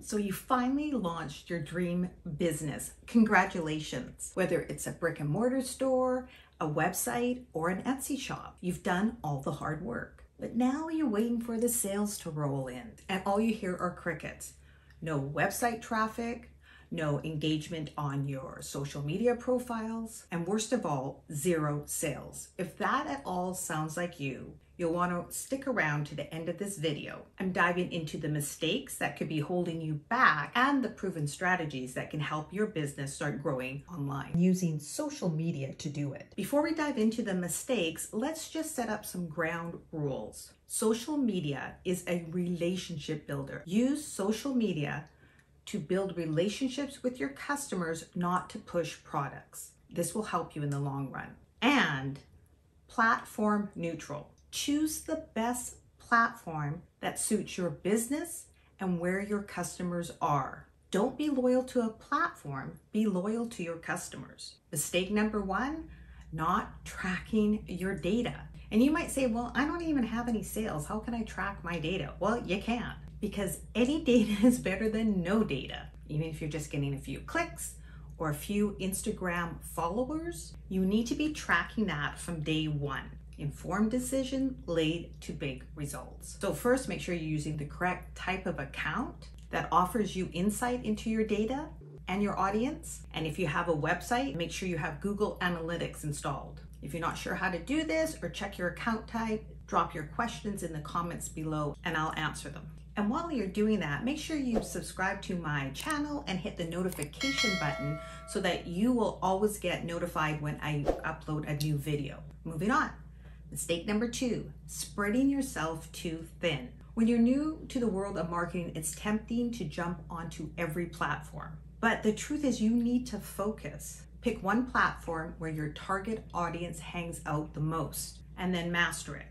So you finally launched your dream business. Congratulations. Whether it's a brick and mortar store, a website, or an Etsy shop, you've done all the hard work. But now you're waiting for the sales to roll in, and all you hear are crickets. No website traffic, no engagement on your social media profiles, and worst of all, zero sales. If that at all sounds like you, you'll want to stick around to the end of this video. I'm diving into the mistakes that could be holding you back and the proven strategies that can help your business start growing online, using social media to do it. Before we dive into the mistakes, let's just set up some ground rules. Social media is a relationship builder. Use social media to build relationships with your customers, not to push products. This will help you in the long run. And platform neutral. Choose the best platform that suits your business and where your customers are. Don't be loyal to a platform, be loyal to your customers. Mistake number one, not tracking your data. And you might say, well, I don't even have any sales. How can I track my data? Well, you can't, because any data is better than no data. Even if you're just getting a few clicks or a few Instagram followers, you need to be tracking that from day one. Informed decision lead to big results. So first, make sure you're using the correct type of account that offers you insight into your data and your audience. And if you have a website, make sure you have Google Analytics installed. If you're not sure how to do this or check your account type, drop your questions in the comments below and I'll answer them. And while you're doing that, make sure you subscribe to my channel and hit the notification button so that you will always get notified when I upload a new video. Moving on. Mistake number two, spreading yourself too thin. When you're new to the world of marketing, it's tempting to jump onto every platform. But the truth is you need to focus. Pick one platform where your target audience hangs out the most and then master it.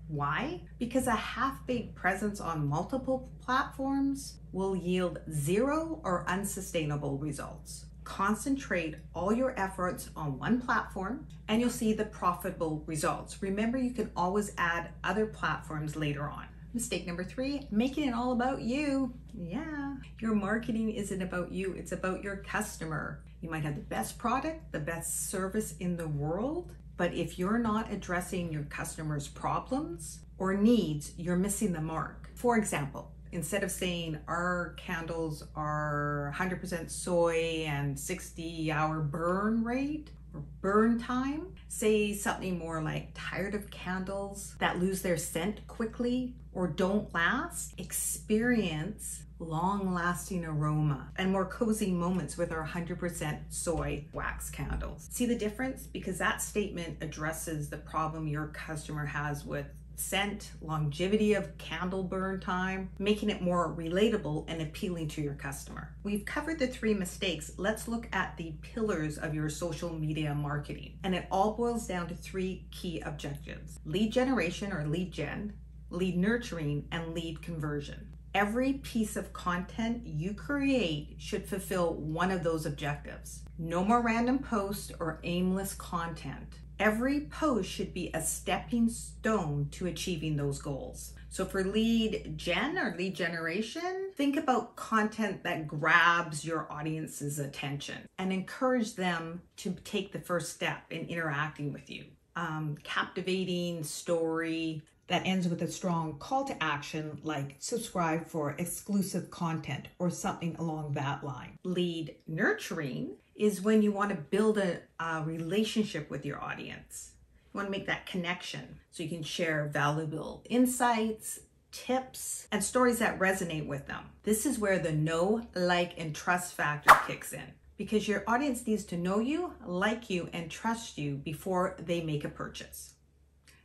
Why? Because a half-baked presence on multiple platforms will yield zero or unsustainable results. Concentrate all your efforts on one platform and you'll see the profitable results. Remember, you can always add other platforms later on. Mistake number three, making it all about you. Yeah, your marketing isn't about you, it's about your customer. You might have the best product, the best service in the world, but if you're not addressing your customers' problems or needs, you're missing the mark. For example, instead of saying our candles are 100% soy and 60-hour burn rate or burn time, say something more like tired of candles that lose their scent quickly or don't last. Experience long-lasting aroma and more cozy moments with our 100% soy wax candles. See the difference? Because that statement addresses the problem your customer has with scent, longevity of candle burn time, making it more relatable and appealing to your customer. We've covered the three mistakes. Let's look at the pillars of your social media marketing. And it all boils down to three key objectives: lead generation or lead gen, lead nurturing, and lead conversion. Every piece of content you create should fulfill one of those objectives. No more random posts or aimless content. Every post should be a stepping stone to achieving those goals. So for lead gen or lead generation, think about content that grabs your audience's attention and encourage them to take the first step in interacting with you. Captivating story that ends with a strong call to action like subscribe for exclusive content or something along that line. Lead nurturing is when you want to build a relationship with your audience. You want to make that connection so you can share valuable insights, tips, and stories that resonate with them. This is where the know, like, and trust factor kicks in, because your audience needs to know you, like you, and trust you before they make a purchase.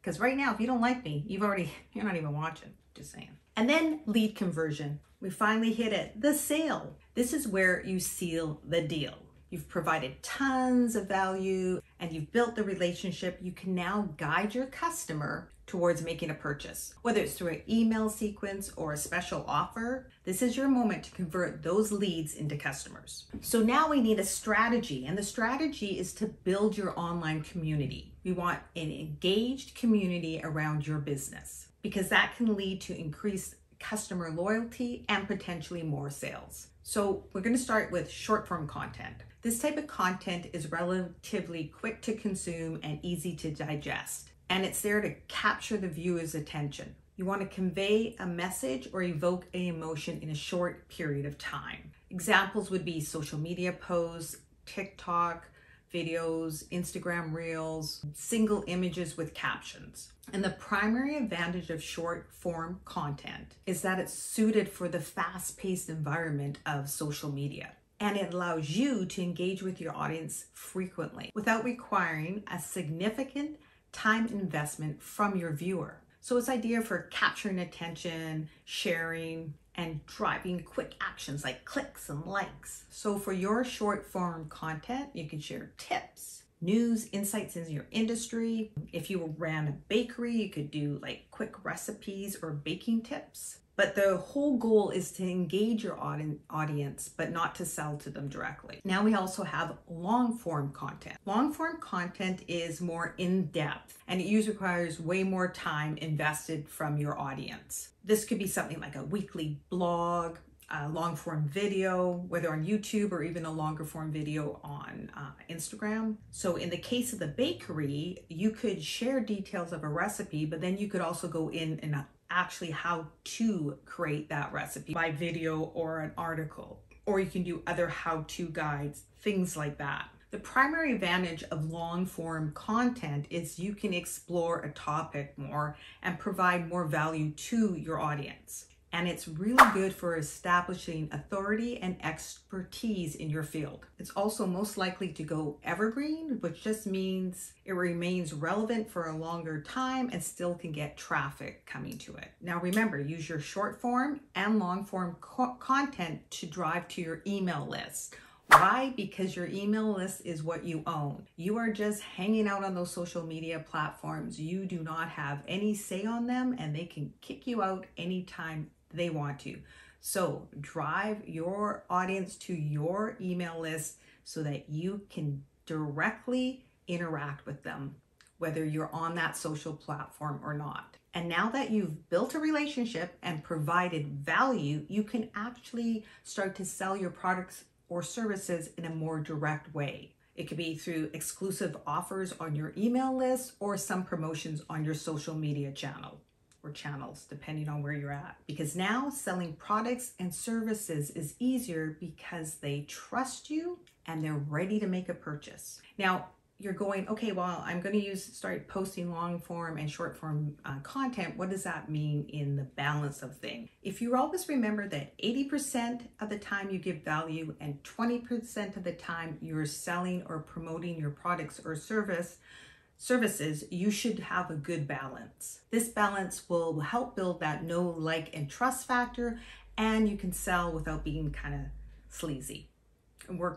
Because right now, if you don't like me, you're not even watching, just saying. And then lead conversion. We finally hit it, the sale. This is where you seal the deal. You've provided tons of value and you've built the relationship. You can now guide your customer towards making a purchase. Whether it's through an email sequence or a special offer, this is your moment to convert those leads into customers. So now we need a strategy, and the strategy is to build your online community. We want an engaged community around your business because that can lead to increased customer loyalty, and potentially more sales. So we're going to start with short form content. This type of content is relatively quick to consume and easy to digest, and it's there to capture the viewer's attention. You want to convey a message or evoke an emotion in a short period of time. Examples would be social media posts, TikTok videos, Instagram reels, single images with captions. And the primary advantage of short form content is that it's suited for the fast-paced environment of social media. And it allows you to engage with your audience frequently without requiring a significant time investment from your viewer. So it's ideal for capturing attention, sharing, and driving quick actions like clicks and likes. So for your short form content, you can share tips, news, insights into your industry. If you ran a bakery, you could do like quick recipes or baking tips. But the whole goal is to engage your audience, but not to sell to them directly. Now we also have long form content. Long form content is more in-depth, and it usually requires way more time invested from your audience. This could be something like a weekly blog, a long form video, whether on YouTube or even a longer form video on Instagram. So in the case of the bakery, you could share details of a recipe, but then you could also go in and actually how to create that recipe by video or an article, or you can do other how-to guides, things like that. The primary advantage of long form content is you can explore a topic more and provide more value to your audience. And it's really good for establishing authority and expertise in your field. It's also most likely to go evergreen, which just means it remains relevant for a longer time and still can get traffic coming to it. Now remember, use your short form and long form content to drive to your email list. Why? Because your email list is what you own. You are just hanging out on those social media platforms. You do not have any say on them, and they can kick you out anytime they want to. So drive your audience to your email list so that you can directly interact with them, whether you're on that social platform or not. And now that you've built a relationship and provided value, you can actually start to sell your products or services in a more direct way. It could be through exclusive offers on your email list or some promotions on your social media channel or channels, depending on where you're at. Because now selling products and services is easier because they trust you and they're ready to make a purchase. Now, you're going, okay, well, I'm going to start posting long form and short form content. What does that mean in the balance of things? If you always remember that 80% of the time you give value and 20% of the time you're selling or promoting your products or services, you should have a good balance. This balance will help build that know, like, and trust factor, and you can sell without being kind of sleazy.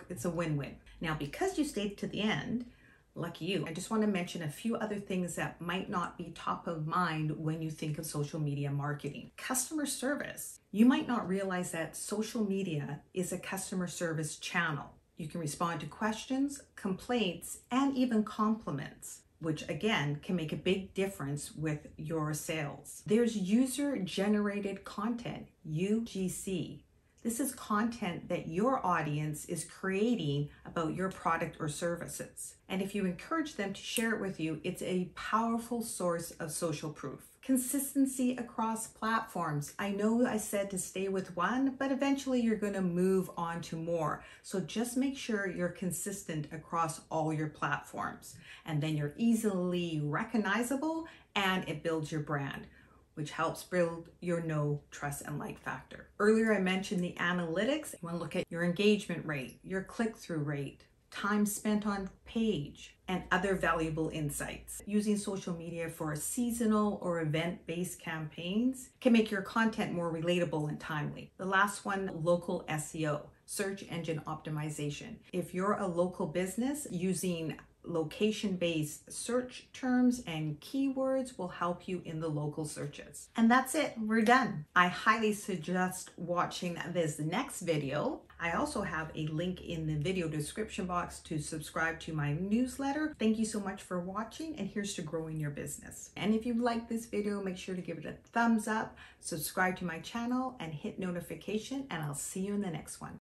It's a win-win. Now, because you stayed to the end, lucky you, I just want to mention a few other things that might not be top of mind when you think of social media marketing. Customer service. You might not realize that social media is a customer service channel. You can respond to questions, complaints, and even compliments, which again can make a big difference with your sales. There's user-generated content, UGC. This is content that your audience is creating about your product or services. And if you encourage them to share it with you, it's a powerful source of social proof. Consistency across platforms. I know I said to stay with one, but eventually you're going to move on to more. So just make sure you're consistent across all your platforms. And then you're easily recognizable and it builds your brand, which helps build your know, trust, and like factor. Earlier, I mentioned the analytics. You want to look at your engagement rate, your click-through rate, time spent on page, and other valuable insights. Using social media for seasonal or event-based campaigns can make your content more relatable and timely. The last one, local SEO, search engine optimization. If you're a local business using location-based search terms and keywords will help you in the local searches. And that's it, we're done. I highly suggest watching this next video. I also have a link in the video description box to subscribe to my newsletter. Thank you so much for watching, and here's to growing your business. And if you like this video, make sure to give it a thumbs up, subscribe to my channel, and hit notification, and I'll see you in the next one.